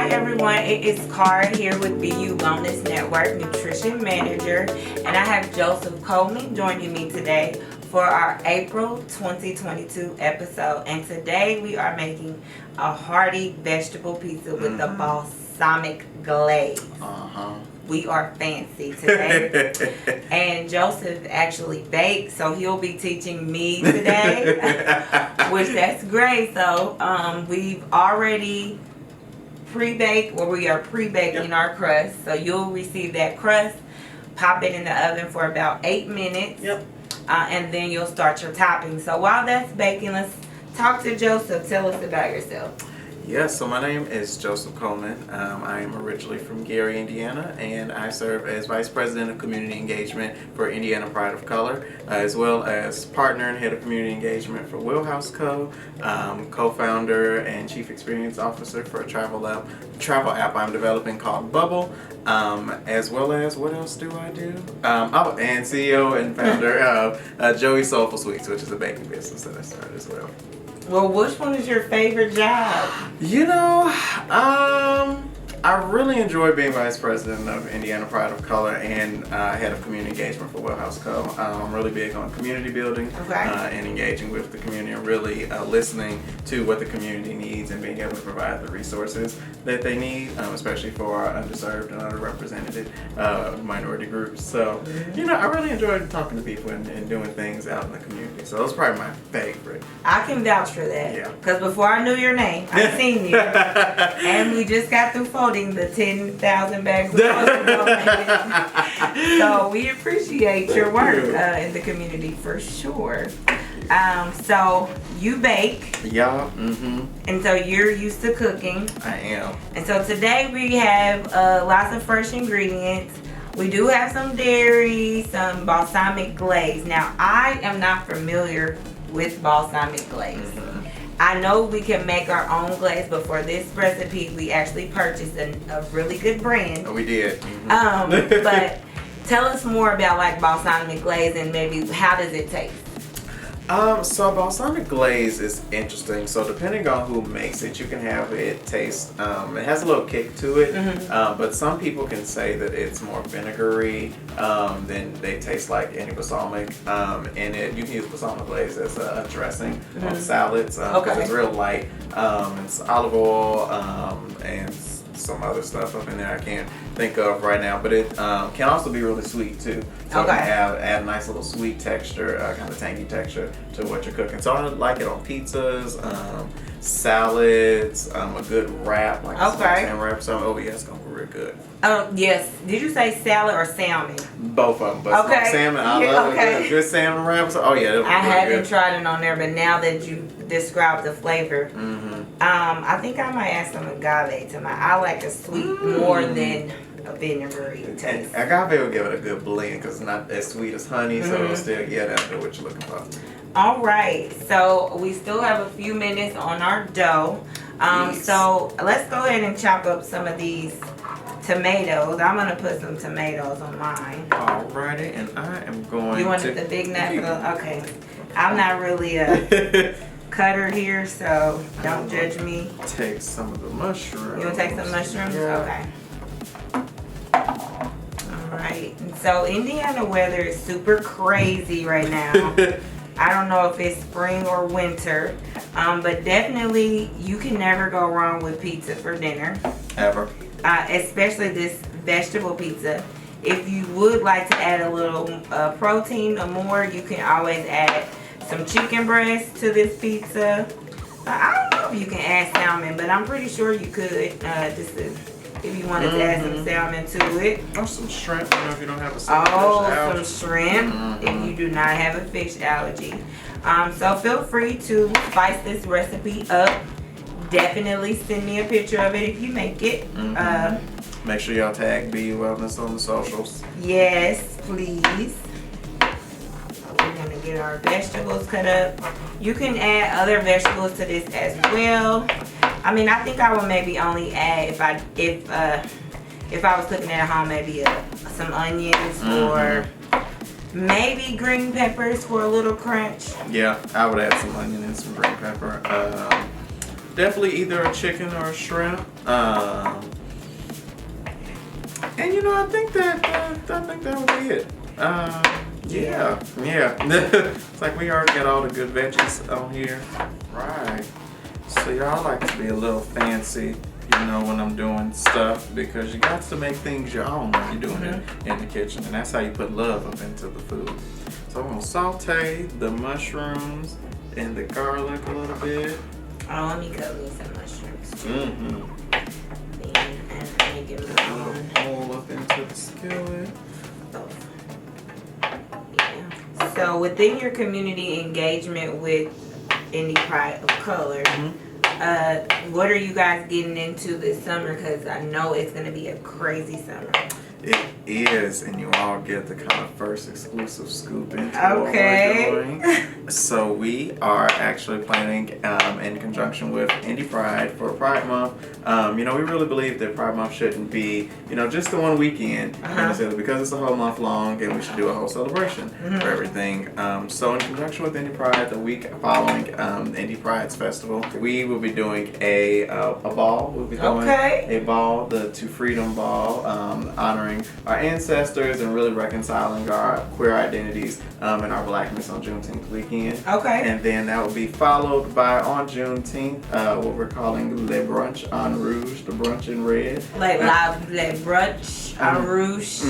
Hi everyone, it is Khara here with BU Wellness Network Nutrition Manager, and I have Joseph Coleman joining me today for our April 2022 episode. And today we are making a hearty vegetable pizza with a balsamic glaze. We are fancy today. And Joseph actually baked, so he'll be teaching me today, which that's great. So we've already pre-baked, or we are pre-baking our crust. So you'll receive that crust, pop it in the oven for about 8 minutes, and then you'll start your topping. So while that's baking, let's talk to Joseph. Tell us about yourself. Yes, so my name is Joseph Coleman. I am originally from Gary, Indiana, and I serve as Vice President of Community Engagement for Indiana Pride of Color, as well as Partner and Head of Community Engagement for Wheelhouse Co., Co-founder and Chief Experience Officer for a travel app I'm developing called Bubble, as well as, what else do I do? And CEO and founder of Joey's Soulful Sweets, which is a baking business that I started as well. Well, which one is your favorite job? You know, I really enjoy being Vice President of Indiana Pride of Color and Head of Community Engagement for Wheelhouse Co. I'm really big on community building and engaging with the community and really listening to what the community needs and being able to provide the resources that they need, especially for our underserved and underrepresented minority groups. So, you know, I really enjoy talking to people and doing things out in the community. So that's probably my favorite. I can vouch for that. Yeah. Because before I knew your name, I seen you. And we just got through folding the 10,000 bags of toilet. So we appreciate your work in the community for sure. So you bake. Yeah. And so you're used to cooking. I am. And so today we have lots of fresh ingredients. We do have some dairy, some balsamic glaze. Now, I am not familiar with balsamic glaze. I know we can make our own glaze, but for this recipe, we actually purchased a really good brand. Oh, we did. But tell us more about like balsamic glaze and maybe how does it taste? So balsamic glaze is interesting. So depending on who makes it, you can have it taste, it has a little kick to it, but some people can say that it's more vinegary than they taste like any balsamic. And you can use balsamic glaze as a dressing on salads because it's real light. It's olive oil and some other stuff up in there I can't think of right now, but it can also be really sweet too. So it can add a nice little sweet texture, kind of tangy texture to what you're cooking. So I like it on pizzas, salads, a good wrap, like a salmon wrap. So oh yeah, it's gonna be real good. Oh yes. Did you say salad or salmon? Both of them, but salmon. I love a good salmon wrap. So, oh yeah, I haven't tried it on there, but now that you described the flavor, I think I might add some agave to I like a sweet more than a vinegary taste. And agave will give it a good blend because it's not as sweet as honey, so it'll still get at what you're looking for. All right, so we still have a few minutes on our dough. So let's go ahead and chop up some of these tomatoes. I'm gonna put some tomatoes on mine. Alrighty, and I am going. You wanted the big nut? Okay, I'm not really a cutter here, so don't judge me. Take some of the mushrooms. You wanna take some mushrooms? Yeah. Okay. Alright, so Indiana weather is super crazy right now. I don't know if it's spring or winter, but definitely you can never go wrong with pizza for dinner. Ever. Especially this vegetable pizza. If you would like to add a little protein or more, you can always add some chicken breast to this pizza. I don't know if you can add salmon, but I'm pretty sure you could. If you wanted to add some salmon to it. Or some shrimp, you know, if you don't have a fish allergy. Some shrimp if you do not have a fish allergy. So feel free to spice this recipe up. Definitely send me a picture of it if you make it. Make sure y'all tag BU Wellness on the socials. Yes, please. We're going to get our vegetables cut up. You can add other vegetables to this as well. I mean, I think I would maybe only add if I was cooking at home, maybe some onions or maybe green peppers for a little crunch. Yeah, I would add some onion and some green pepper. definitely either a chicken or a shrimp. And you know, I think that would be it. Yeah. It's like we already got all the good veggies on here. Right. So y'all like to be a little fancy, you know, when I'm doing stuff, because you got to make things your own when you're doing it in the kitchen, and that's how you put love up into the food. So I'm gonna saute the mushrooms and the garlic a little bit. Oh, let me cut me some mushrooms. Mm-hmm. And make it my own. Hole up into the skillet. Yeah. So within your community engagement with Indie Pride of Color, what are you guys getting into this summer? Because I know it's going to be a crazy summer. It is, and you all get the kind of first exclusive scoop into what we're doing. So we are actually planning in conjunction with Indie Pride for Pride Month. You know, we really believe that Pride Month shouldn't be, you know, just the one weekend. Because it's a whole month long, and we should do a whole celebration for everything. So in conjunction with Indie Pride, the week following Indie Pride's festival, we will be doing a ball. We'll be doing a ball, the To Freedom Ball, honoring our ancestors and really reconciling our queer identities and our blackness on Juneteenth weekend. And then that will be followed by on Juneteenth what we're calling Le Brunch en Rouge, the brunch in red. Like Le Brunch en Rouge.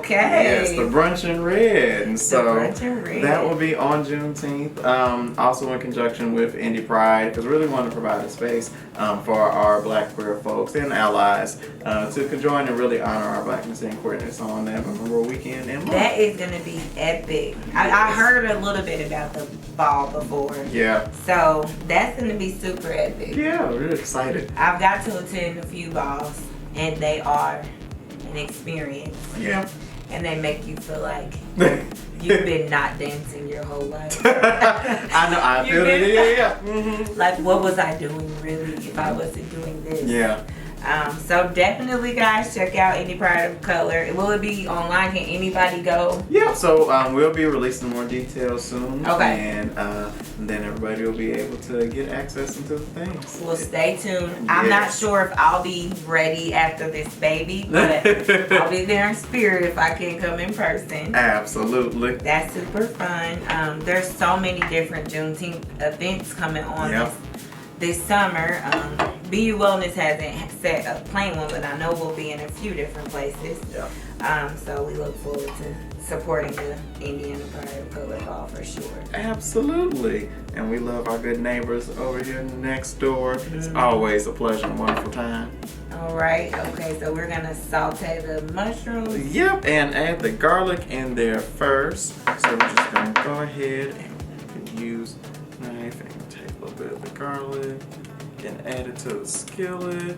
Yes, the brunch in red. And so brunch in red. That will be on Juneteenth. Also in conjunction with Indie Pride, because we really want to provide a space for our black queer folks and allies to join and really honor our blackness and queerness on that Memorial Weekend. And that is going to be epic. I heard a little bit about the ball before. Yeah. So that's going to be super epic. Yeah, we're really excited. I've got to attend a few balls, and they are an experience. Yeah. And they make you feel like you've been not dancing your whole life. I know, I feel it. Yeah. Like, what was I doing really if I wasn't doing this? Yeah. So definitely, guys, check out Indie Pride of Color. Will it be online? Can anybody go? Yeah. So we'll be releasing more details soon. And then everybody will be able to get access into the things. Well, stay tuned. I'm not sure if I'll be ready after this baby, but I'll be there in spirit if I can come in person. Absolutely. That's super fun. There's so many different Juneteenth events coming on this summer. BU Wellness hasn't set a plain one, but I know we'll be in a few different places. So we look forward to supporting the Indiana Pride of Color Ball for sure. Absolutely. And we love our good neighbors over here next door. It's always a pleasure and wonderful time. All right. Okay, so we're going to saute the mushrooms. Yep, and add the garlic in there first. So we're just going to go ahead and use a knife and take a little bit of the garlic and add it to the skillet.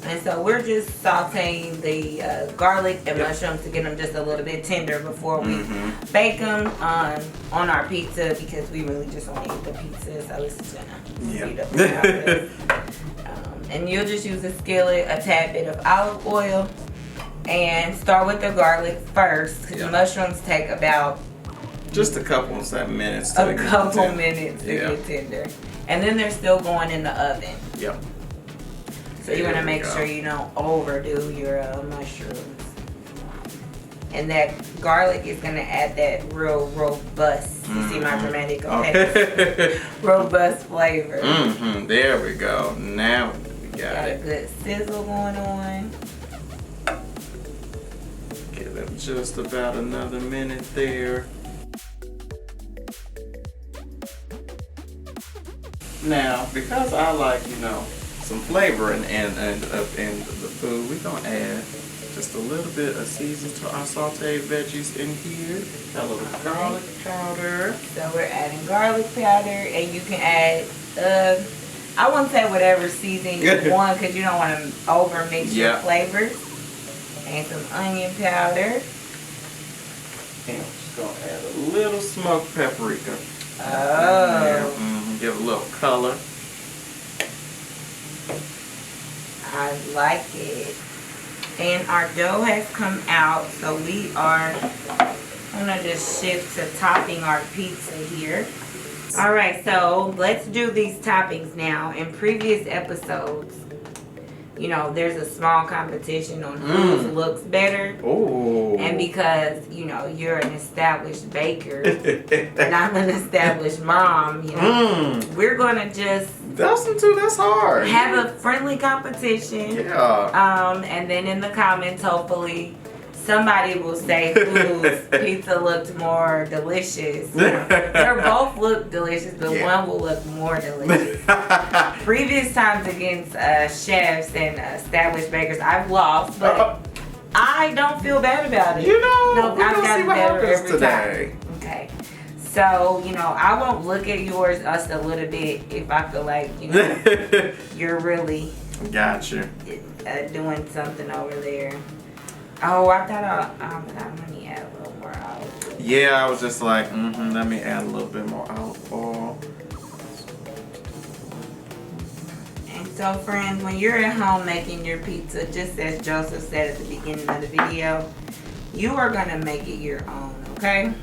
And so we're just sauteing the garlic and mushrooms to get them just a little bit tender before we bake them on our pizza, because we really just want to eat the pizza, so it's just gonna heat up. And you'll just use a skillet, a tad bit of olive oil, and start with the garlic first, because the mushrooms take about just a couple of minutes to get tender. And then they're still going in the oven. Yep. So you want to make sure you don't overdo your mushrooms. And that garlic is going to add that real robust, you see my dramatic robust flavor. There we go. Now we got it. A good sizzle going on. Give them just about another minute there. Now, because I like, some flavor in the food, we're going to add just a little bit of seasoning to our sauteed veggies in here. Got a little garlic powder. So we're adding garlic powder, and you can add, I wouldn't say whatever seasoning you want, because you don't want to over mix your flavors. And some onion powder. And I'm just going to add a little smoked paprika. Give a little color. I like it. And our dough has come out, so we are gonna just shift to topping our pizza here. All right, so let's do these toppings now. In previous episodes, you know, there's a small competition on whose looks better. Ooh. And because, you know, you're an established baker and I'm an established mom, you know, we're going to just... That's hard. Have a friendly competition. Yeah. And then in the comments, hopefully, somebody will say whose pizza looked more delicious. They both look delicious, but one will look more delicious. Previous times against chefs and established bakers, I've lost, but I don't feel bad about it. You know, no, we're I've gonna gotten see what better happens every today. time. Okay. So, you know, I won't look at yours just a little bit if I feel like, you know, you're really Gotcha. Doing something over there. Oh, I thought let me add a little more olive. Yeah, I was just like, let me add a little bit more olive oil. And so, friends, when you're at home making your pizza, just as Joseph said at the beginning of the video, you are going to make it your own, okay?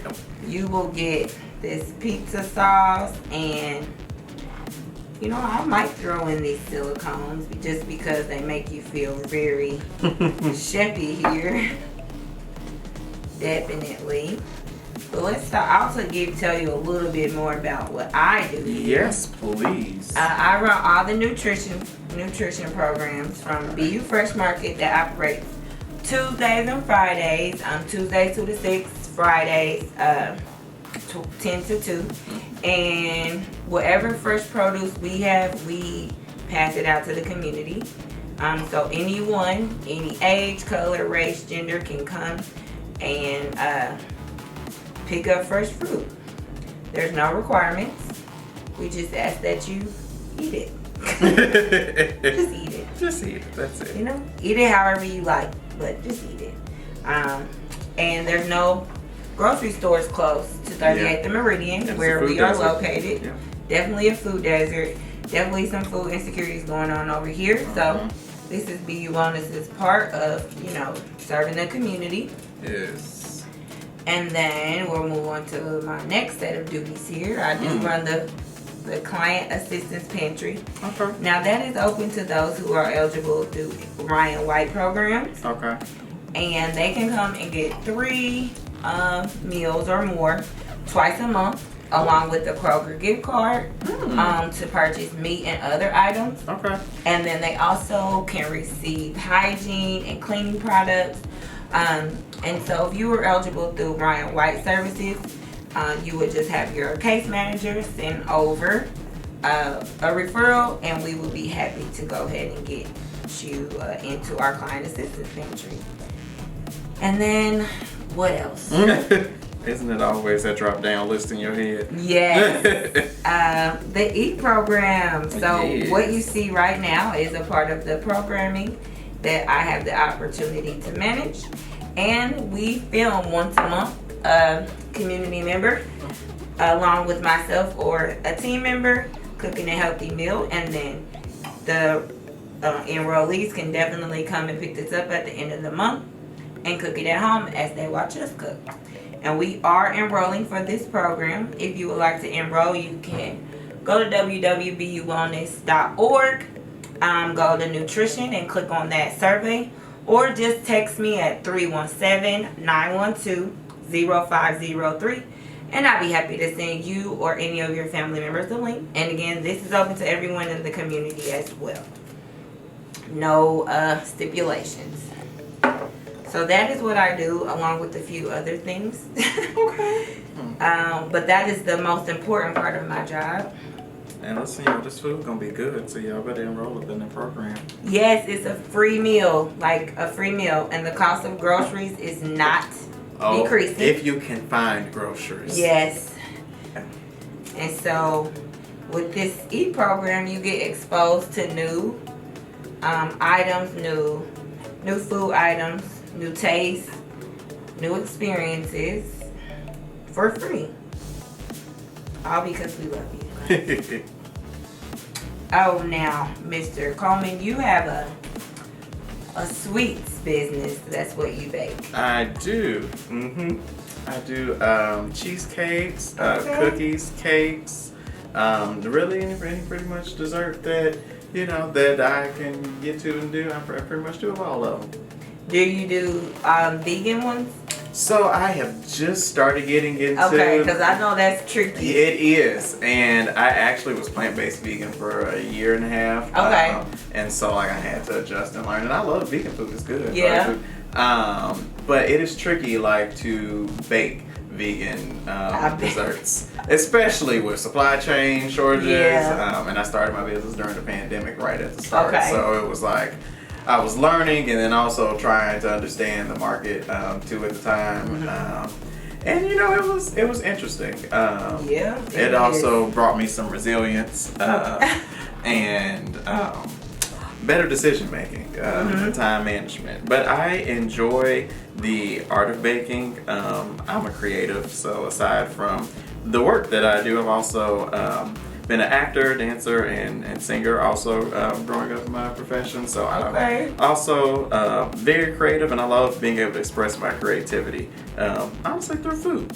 Yep. You will get this pizza sauce, and you know, I might throw in these silicones just because they make you feel very chefy here. Definitely. But let's start. I'll also tell you a little bit more about what I do here. Yes, please. I run all the nutrition programs from BU Fresh Market that operates Tuesdays and Fridays. Tuesdays 2 to 6, Fridays 10 to 2. And whatever fresh produce we have, we pass it out to the community. So anyone, any age, color, race, gender can come and pick up fresh fruit. There's no requirements. We just ask that you eat it. Just eat it. Just eat it. That's it. You know, eat it however you like, but just eat it. And there's no grocery stores close to 38th and Meridian, where we are located. Yeah. Definitely a food desert. Definitely some food insecurities going on over here. So this is BU Wellness's part of, you know, serving the community. Yes. And then we'll move on to my next set of duties here. I do run the client assistance pantry. Okay. Now that is open to those who are eligible through Ryan White programs. Okay. And they can come and get 3 meals or more twice a month, along with the Kroger gift card to purchase meat and other items. Okay. And then they also can receive hygiene and cleaning products. And so if you were eligible through Ryan White Services, you would just have your case manager send over a referral, and we would be happy to go ahead and get you into our client assistance pantry. And then, what else? Isn't it always that drop down list in your head? Yes. The E program. So Yes. what you see right now is a part of the programming that I have the opportunity to manage. And we film once a month a community member along with myself or a team member cooking a healthy meal. And then the enrollees can definitely come and pick this up at the end of the month and cook it at home as they watch us cook. And we are enrolling for this program. If you would like to enroll, you can go to www.buwellness.org, go to nutrition and click on that survey, or just text me at 317-912-0503, and I'll be happy to send you or any of your family members the link. And again, this is open to everyone in the community as well. No stipulations. So that is what I do, along with a few other things. Okay. But that is the most important part of my job. And let's see, this food gonna be good, so y'all better enroll up in the program. Yes, it's a free meal, and the cost of groceries is not decreasing. If you can find groceries. Yes. And so with this E program, you get exposed to new items, new food items, new tastes, new experiences for free. All because we love you. Oh, now, Mr. Coleman, you have a sweets business. That's what you bake. I do. I do cheesecakes, Okay. cookies, cakes, really any pretty much dessert that that I can get to and do. I pretty much do all of them. Do you do vegan ones? So I have just started getting into. Okay, because I know that's tricky. It is, and I actually was plant-based vegan for a year and a half. Okay. And so like I had to adjust and learn, and I love vegan food. It's good. Yeah. But it is tricky, like to bake vegan desserts, especially with supply chain shortages. Yeah. And I started my business during the pandemic right at the start, Okay. so it was like I was learning and then also trying to understand the market too at the time. And it was interesting. Yeah. It also brought me some resilience and better decision making, time management. But I enjoy the art of baking. I'm a creative, so aside from the work that I do, I've also been an actor, dancer, and singer also growing up in my profession. So I'm also very creative, and I love being able to express my creativity, honestly, through food.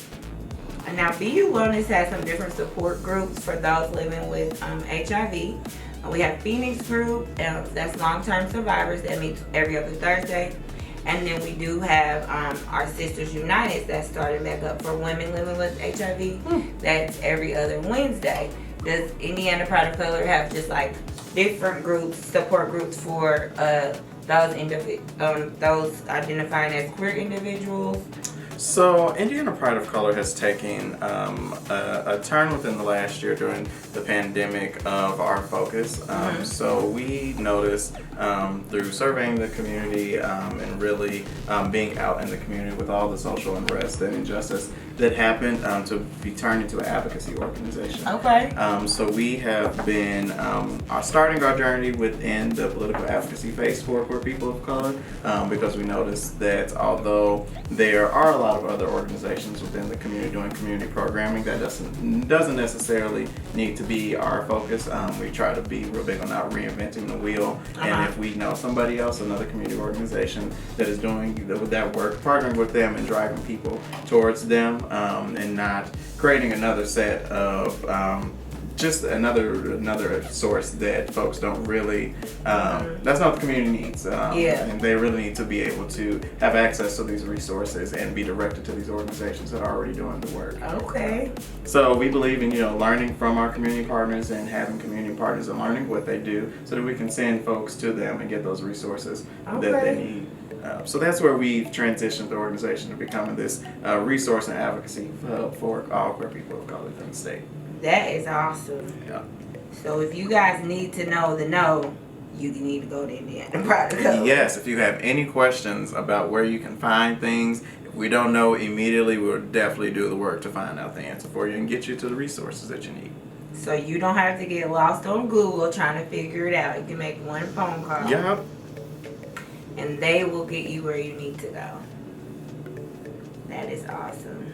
Now, BU Wellness has some different support groups for those living with HIV. We have Phoenix Group, that's long-term survivors that meets every other Thursday. And then we do have our Sisters United that's starting back up for women living with HIV. That's every other Wednesday. Does Indiana Pride of Color have just like different groups, support groups for those identifying as queer individuals? So Indiana Pride of Color has taken a turn within the last year during the pandemic of our focus. So we noticed through surveying the community and really being out in the community with all the social unrest and injustice that happened to be turned into an advocacy organization. Okay. So we have been starting our journey within the political advocacy phase for people of color because we noticed that although there are a lot of other organizations within the community doing community programming, that doesn't necessarily need to be our focus. We try to be real big on not reinventing the wheel, and if we know somebody else, another community organization that is doing that work, partnering with them and driving people towards them, and not creating another set of just another source that folks don't really that's not what the community needs. And they really need to be able to have access to these resources and be directed to these organizations that are already doing the work. Okay. So we believe in learning from our community partners and having community partners and learning what they do so that we can send folks to them and get those resources that they need. So that's where we've transitioned the organization to becoming this resource and advocacy for all queer people of color within the state. That is awesome. Yeah. So if you guys need to know you need to go to Indiana Pride of Color. Yes, if you have any questions about where you can find things, if we don't know immediately, we'll definitely do the work to find out the answer for you and get you to the resources that you need. So you don't have to get lost on Google trying to figure it out. You can make one phone call. Yep. And they will get you where you need to go. That is awesome.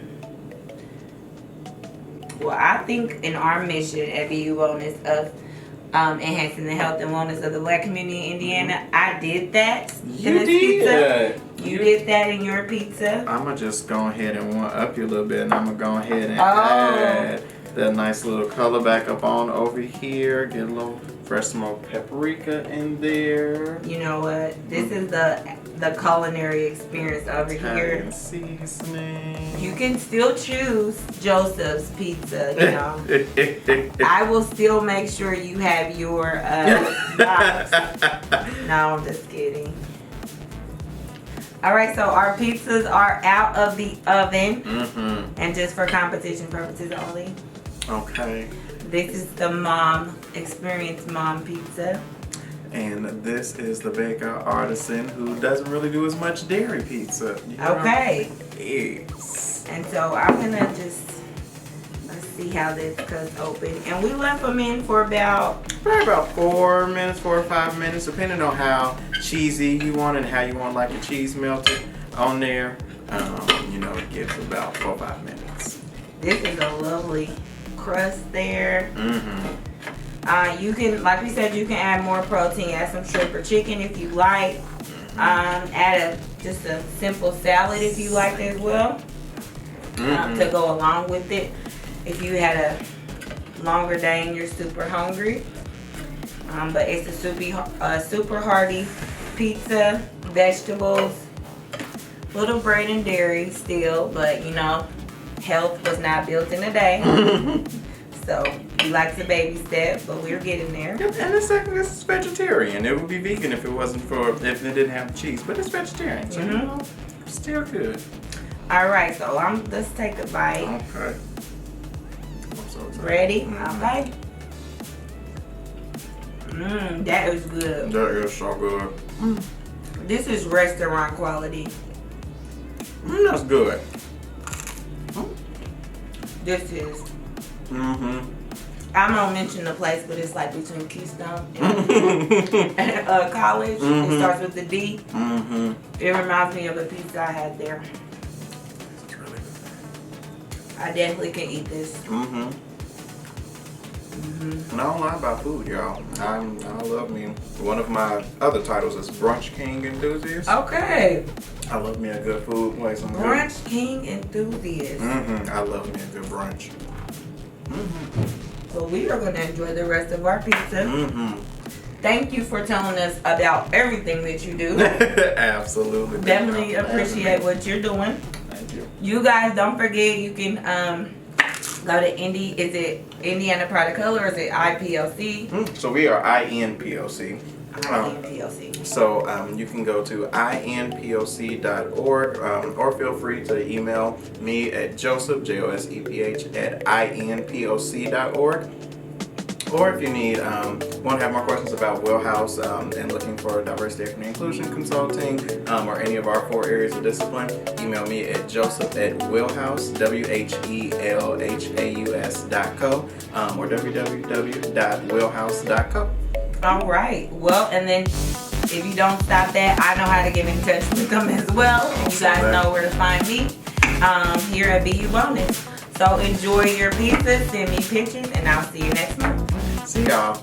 Well, I think in our mission at BU Wellness of enhancing the health and wellness of the Black community in Indiana, I did that. You did. Pizza. You did that in your pizza. I'm going to just go ahead and one up you a little bit, and I'm going to go ahead and add that nice little color back up on over here. Get a little fresh smoked paprika in there. You know what? This is the culinary experience over Italian here. seasoning. You can still choose Joseph's Pizza, I will still make sure you have your box. No, I'm just kidding. Alright, so our pizzas are out of the oven. And just for competition purposes only. Okay. This is the Mom Experience Mom Pizza. And this is the baker artisan who doesn't really do as much dairy pizza. Okay. Yes. And so I'm gonna let's see how this cuts open. And we left them in for probably about 4 minutes, 4 or 5 minutes, depending on how cheesy you want and how you want like the cheese melted on there. It gives about 4 or 5 minutes. This is a lovely crust there. You can, like we said, you can add more protein, add some shrimp or chicken if you like. Add just a simple salad if you like as well. to go along with it. If you had a longer day and you're super hungry. But it's a super hearty pizza, vegetables, little bread and dairy still, but you know, health was not built in a day. So we like to baby step, but we're getting there. Yep, and the second, this is vegetarian. It would be vegan if it didn't have cheese, but it's vegetarian, so you know, still good. All right, so let's take a bite. Okay. I'm so excited. Ready? Okay. That is good. That is so good. This is restaurant quality. That's good. This is. Mm-hmm. I'm gonna mention the place, but it's like between Keystone and College. It starts with the D. It reminds me of a pizza I had there. It's really good. I definitely can eat this. And I don't lie about food, y'all. I love me. One of my other titles is Brunch King Enthusiast. Okay. I love me a good food place. Brunch King Enthusiast. I love me a good brunch. So we are going to enjoy the rest of our pizza. Thank you for telling us about everything that you do. Absolutely. Definitely appreciate what you're doing. Thank you. You guys, don't forget, you can go to is it Indiana Pride of Color or is it IPLC? So we are INPOC. INPLC. So you can go to inpoc.org or feel free to email me at Joseph, JOSEPH, at inpoc.org. Or if you want to have more questions about Wheelhouse and looking for diversity, equity, and inclusion consulting or any of our 4 areas of discipline, email me at joseph@wheelhouse, WHELHAUS.co or www.wheelhouse.co. All right. Well, and then if you don't stop that, I know how to get in touch with them as well. You guys know where to find me here at BU Bonus. So enjoy your pizza, send me pictures, and I'll see you next month. See y'all.